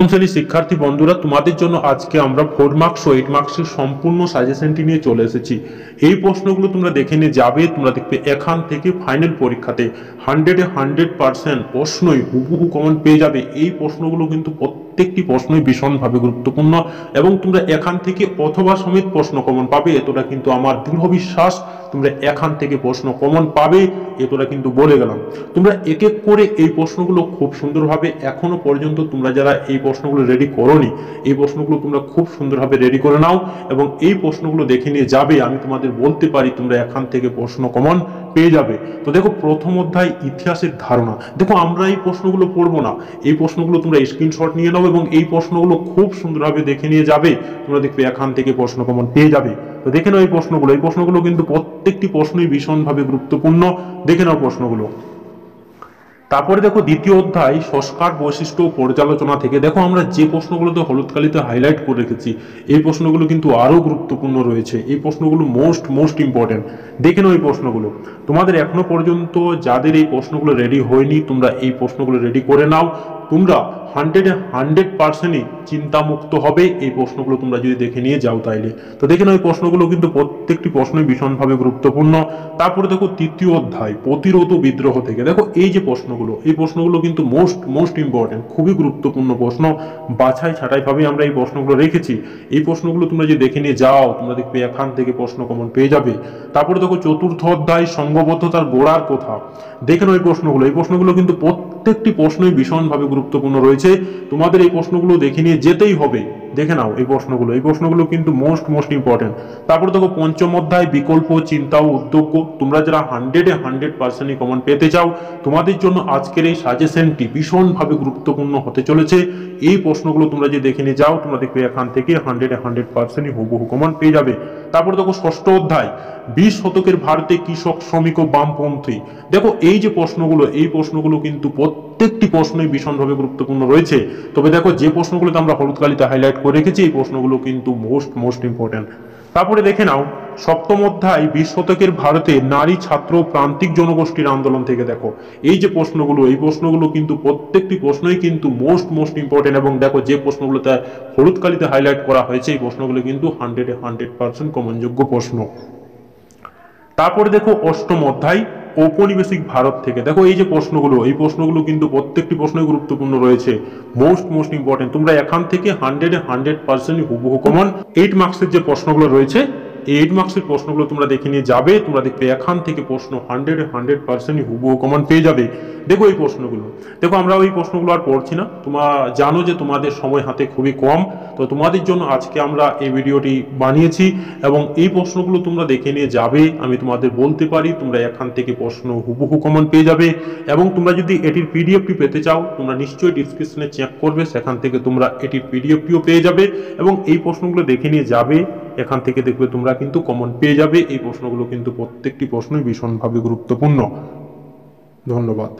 শ্রেণীর শিক্ষার্থী বন্ধুরা, তোমাদের জন্য আজকে আমরা 4 মার্কস ও 8 মার্কসের সম্পূর্ণ সাজেশনটি নিয়ে চলে এসেছি। এই প্রশ্নগুলো তোমরা দেখে নিয়ে যাবে, তোমরা দেখবে এখান থেকে ফাইনাল পরীক্ষাতে 100% প্রশ্নই হুবহু কমন পেয়ে যাবে। এই প্রশ্নগুলো কিন্তু প্রত্যেকটি প্রশ্নই ভীষণভাবে গুরুত্বপূর্ণ এবং তোমরা এখান থেকে অথবা সমেত প্রশ্ন কমন পাবে, এতটা কিন্তু আমার দৃঢ় বিশ্বাস। তোমরা এখান থেকে প্রশ্ন কমন পাবে, এতটা কিন্তু বলে গেলাম। তোমরা এক এক করে এই প্রশ্নগুলো খুব সুন্দরভাবে, এখনো পর্যন্ত তোমরা যারা এই প্রশ্নগুলো রেডি করোনি, এই প্রশ্নগুলো তোমরা খুব সুন্দরভাবে রেডি করে নাও এবং এই প্রশ্নগুলো দেখে নিয়ে যাবে। আমি তোমাদের বলতে পারি তোমরা এখান থেকে প্রশ্ন কমন পেয়ে যাবে। তো দেখো, প্রথম অধ্যায় ইতিহাসের ধারণা। দেখো, আমরা এই প্রশ্নগুলো পড়বো না, এই প্রশ্নগুলো তোমরা স্ক্রিনশট নিয়ে নাও এবং এই প্রশ্নগুলো খুব সুন্দরভাবে দেখে নিয়ে যাবে। তোমরা দেখবে এখান থেকে প্রশ্ন কমন পেয়ে যাবে। তো দেখে নাও এই প্রশ্নগুলো কিন্তু প্রত্যেকটি প্রশ্নই ভীষণভাবে গুরুত্বপূর্ণ। দেখে নাও প্রশ্নগুলো। তারপরে দেখো, দ্বিতীয় অধ্যায় সংস্কার বৈশিষ্ট্য ও পর্যালোচনা থেকে। দেখো, আমরা যে প্রশ্নগুলোতে হলুদ কালিতে হাইলাইট করে রেখেছি, এই প্রশ্নগুলো কিন্তু আরো গুরুত্বপূর্ণ রয়েছে। এই প্রশ্নগুলো মোস্ট ইম্পর্টেন্ট। দেখে নাও এই প্রশ্নগুলো। তোমাদের এখনো পর্যন্ত যাদের এই প্রশ্নগুলো রেডি হয়নি, তোমরা এই প্রশ্নগুলো রেডি করে নাও। তোমরা 100% চিন্তামুক্ত হবে এই প্রশ্নগুলো তোমরা যদি দেখে নিয়ে যাও তাইলে। তো দেখে নাও এই প্রশ্নগুলো কিন্তু প্রত্যেকটি প্রশ্নই ভীষণভাবে গুরুত্বপূর্ণ। তারপরে দেখো, তৃতীয় অধ্যায় প্রতিরোধ ও বিদ্রোহ থেকে। দেখো, এই যে প্রশ্নগুলো, এই প্রশ্নগুলো কিন্তু মোস্ট ইম্পর্টেন্ট, খুবই গুরুত্বপূর্ণ প্রশ্ন। বাছাই ছাঁটাই ভাবে আমরা এই প্রশ্নগুলো রেখেছি। এই প্রশ্নগুলো তোমরা যদি দেখে নিয়ে যাও, তোমরা দেখবে এখান থেকে প্রশ্ন কমন পেয়ে যাবে। তারপরে দেখো, চতুর্থ অধ্যায় সংঘবদ্ধতার গোড়ার কথা। দেখে নাও এই প্রশ্নগুলো কিন্তু প্রত্যেকটি প্রশ্নই ভীষণভাবে গুরুত্বপূর্ণ রয়েছে। তোমাদের এই প্রশ্নগুলো দেখে নিয়ে যেতেই হবে। দেখে নাও এই প্রশ্নগুলো কিন্তু মোস্ট ইম্পর্টেন্ট। তারপর দেখো, পঞ্চম অধ্যায় বিকল্প চিন্তা ও উদ্যোগ। তোমরা যারা 100% কমন পেতে চাও, তোমাদের জন্য আজকের এই সাজেশনটি ভীষণভাবে গুরুত্বপূর্ণ হতে চলেছে। এই প্রশ্নগুলো তোমরা যে দেখে নিয়ে যাও, তোমরা দেখবে এখান থেকে 100% হুবহু কমন পেয়ে যাবে। তারপর দেখো, ষষ্ঠ অধ্যায় 20 শতকের ভারতে কৃষক, শ্রমিক ও বামপন্থী। দেখো, এই যে এই প্রশ্নগুলো কিন্তু প্রত্যেকটি প্রশ্নই ভীষণভাবে গুরুত্বপূর্ণ রয়েছে। তবে দেখো, যে প্রশ্নগুলোতে আমরা হলুদ কালিতে হাইলাইট করে রেখেছি, এই প্রশ্নগুলো কিন্তু মোস্ট ইম্পর্টেন্ট। তারপরে দেখে নাও, সপ্তম অধ্যায় 20 শতকের ভারতে নারী, ছাত্র, প্রান্তিক জনগোষ্ঠীর আন্দোলন থেকে। দেখো, এই যে এই প্রশ্নগুলো কিন্তু প্রত্যেকটি প্রশ্নই কিন্তু মোস্ট ইম্পর্টেন্ট এবং দেখো, যে প্রশ্নগুলোতে হলুদ কালিতে হাইলাইট করা হয়েছে, এই প্রশ্নগুলো কিন্তু 100% কমনযোগ্য প্রশ্ন। তারপরে দেখো, অষ্টম অধ্যায় ঔপনিবেশিক ভারত থেকে। দেখো, এই যে এই প্রশ্নগুলো কিন্তু প্রত্যেকটি প্রশ্নই গুরুত্বপূর্ণ রয়েছে, মোস্ট ইম্পর্টেন্ট। তোমরা এখান থেকে 100% হুবহু কমন 8 মার্কসের যে প্রশ্নগুলো রয়েছে, এই 8 মার্কসের প্রশ্নগুলো তোমরা দেখে নিয়ে যাবে। তোমরা দেখবে এখান থেকে প্রশ্ন 100% হুবহু কমন পেয়ে যাবে। দেখো, এই প্রশ্নগুলো দেখো, আমরা ওই প্রশ্নগুলো আর পড়ছি না। তোমরা জানো যে তোমাদের সময় হাতে খুবই কম, তো তোমাদের জন্য আজকে আমরা এই ভিডিওটি বানিয়েছি এবং এই প্রশ্নগুলো তোমরা দেখে নিয়ে যাবে। আমি তোমাদের বলতে পারি তোমরা এখান থেকে প্রশ্ন হুবহু কমন পেয়ে যাবে এবং তোমরা যদি এটির পিডিএফটি পেতে চাও, তোমরা নিশ্চয়ই ডিসক্রিপশনে চেক করবে, সেখান থেকে তোমরা এটির পিডিএফটিও পেয়ে যাবে এবং এই প্রশ্নগুলো দেখে নিয়ে যাবে। এখান থেকে দেখবে তোমরা কিন্তু কমন পেয়ে যাবে। এই প্রশ্নগুলো কিন্তু প্রত্যেকটি প্রশ্নই ভীষণভাবে গুরুত্বপূর্ণ। ধন্যবাদ।